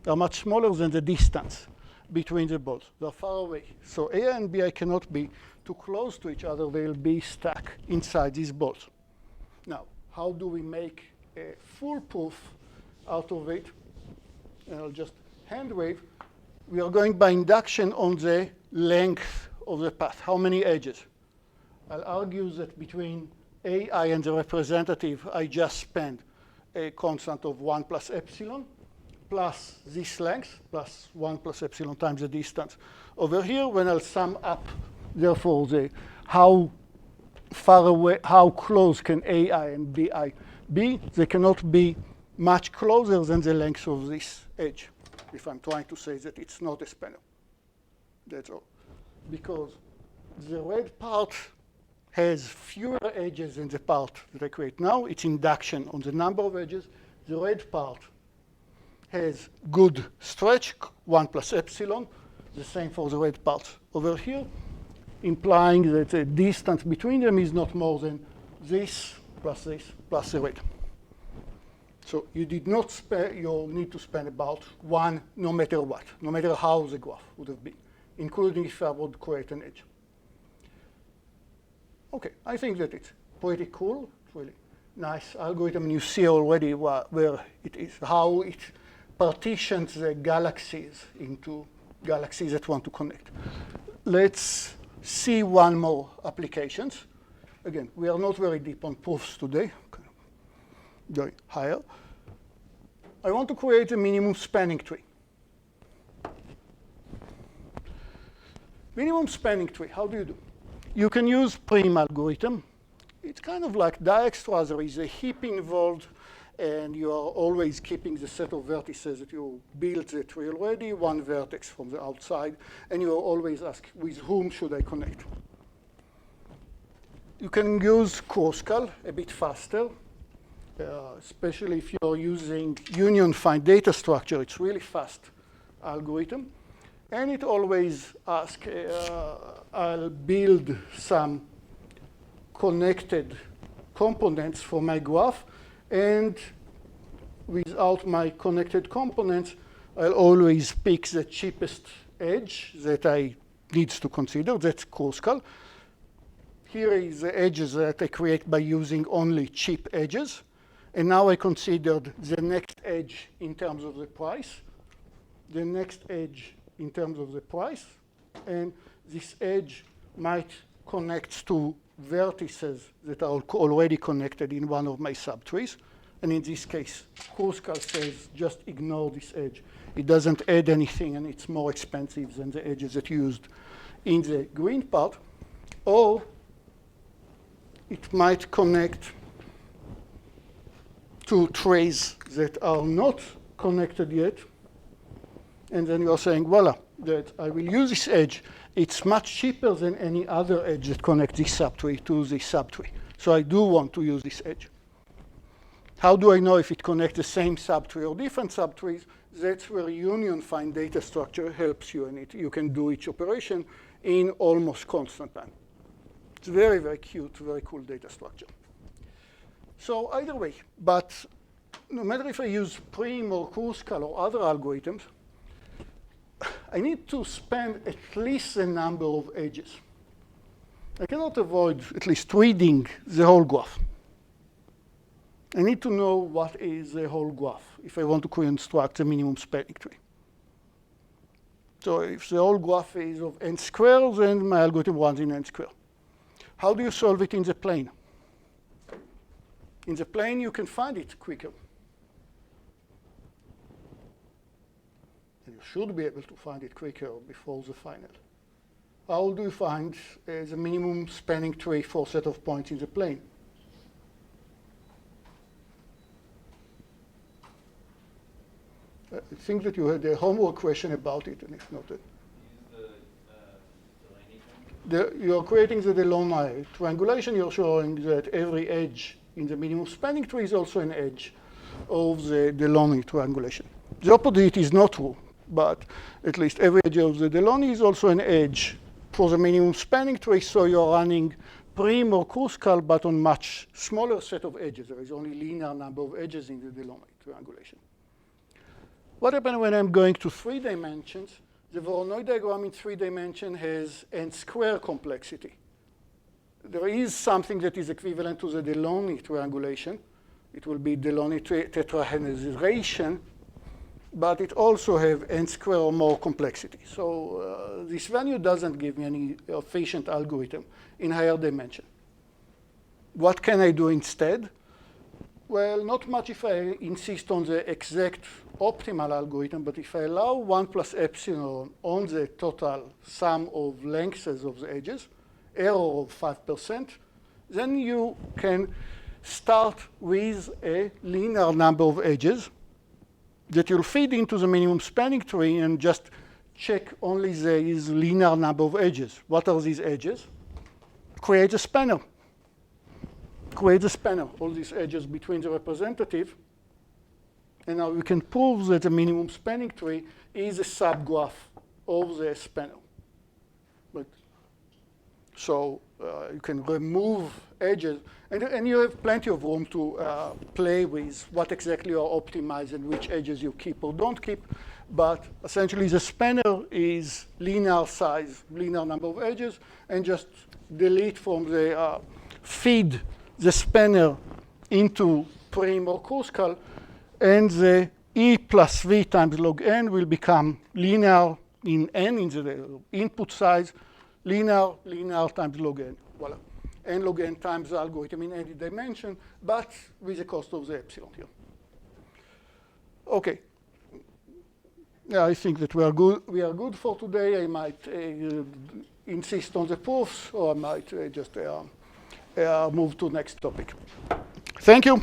They are much smaller than the distance between the balls. They are far away. So AI and BI cannot be too close to each other. They'll be stuck inside these balls. Now, how do we make a full proof out of it? And I'll just hand wave. We are going by induction on the length of the path. How many edges? I'll argue that between AI and the representative, I just spend a constant of 1 plus epsilon plus this length plus 1 plus epsilon times the distance. Over here, when I'll sum up, therefore, how far away, how close can AI and BI be? They cannot be much closer than the length of this edge, if I'm trying to say that it's not a spanner. That's all. Because the red part has fewer edges than the part that I create now. It's induction on the number of edges. The red part has good stretch, 1 plus epsilon, the same for the red part over here, implying that the distance between them is not more than this plus the red. So you did not spend, you need to spend about 1 no matter what, no matter how the graph would have been, including if I would create an edge. Okay, I think that it's pretty cool, really nice algorithm, and you see already where it is, how it partitions the galaxies into galaxies that want to connect. Let's see one more applications. Again, we are not very deep on proofs today, going higher. I want to create a minimum spanning tree. Minimum spanning tree, how do you do? You can use prim algorithm. It's kind of like Dijkstra. There is a heap involved, and you are always keeping the set of vertices that you built the tree already, one vertex from the outside, and you always ask, with whom should I connect? You can use Kruskal a bit faster, especially if you're using union find data structure. It's really fast algorithm. And it always asks, I'll build some connected components for my graph, and without my connected components, I'll always pick the cheapest edge that I need to consider. That's Kruskal. Here is the edges that I create by using only cheap edges. And now I considered the next edge in terms of the price, the next edge in terms of the price, and this edge might connect to vertices that are already connected in one of my subtrees. And in this case, Kruskal says just ignore this edge. It doesn't add anything, and it's more expensive than the edges that you used in the green part. Or it might connect to trees that are not connected yet. And then you're saying, voila, that I will use this edge. It's much cheaper than any other edge that connects this subtree to this subtree. So I do want to use this edge. How do I know if it connects the same subtree or different subtrees? That's where union find data structure helps you, and you can do each operation in almost constant time. It's very, very cute, very cool data structure. So either way, but no matter if I use prim or Kruskal or other algorithms, I need to spend at least the number of edges. I cannot avoid at least reading the whole graph. I need to know what is the whole graph if I want to construct the minimum spanning tree. So if the whole graph is of n squared, then my algorithm runs in n squared. How do you solve it in the plane? In the plane, you can find it quicker. And you should be able to find it quicker before the final. How do you find the minimum spanning tree for a set of points in the plane? I think that you had a homework question about it, and if not, Use the Delaney thing? you're creating the Delaunay triangulation. You're showing that every edge in the minimum spanning tree is also an edge of the Delaunay triangulation. The opposite is not true, but at least every edge of the Delaunay is also an edge for the minimum spanning tree, so you're running prim or Kruskal, but on much smaller set of edges. There is only linear number of edges in the Delaunay triangulation. What happens when I'm going to 3 dimensions? The Voronoi diagram in 3 dimensions has n square complexity. There is something that is equivalent to the Delaunay triangulation. It will be Delaunay tetrahedration, but it also has n square or more complexity. So this value doesn't give me any efficient algorithm in higher dimension. What can I do instead? Well, not much if I insist on the exact optimal algorithm, but if I allow 1 plus epsilon on the total sum of lengths of the edges, error of 5%, then you can start with a linear number of edges that you'll feed into the minimum spanning tree and just check only these linear number of edges. What are these edges? Create a spanner. Create a spanner, all these edges between the representative. And now we can prove that the minimum spanning tree is a subgraph of the spanner. So you can remove edges, and you have plenty of room to play with what exactly you are optimized and which edges you keep or don't keep. But essentially, the spanner is linear size, linear number of edges, and just delete from the feed the spanner into prim or Kruskal, and the E plus V times log n will become linear in n in the input size, linear times log n. Voila. N log n times the algorithm in any dimension, but with the cost of the epsilon here. OK. Yeah, I think that we are good for today. I might insist on the proofs, or I might just move to next topic. Thank you.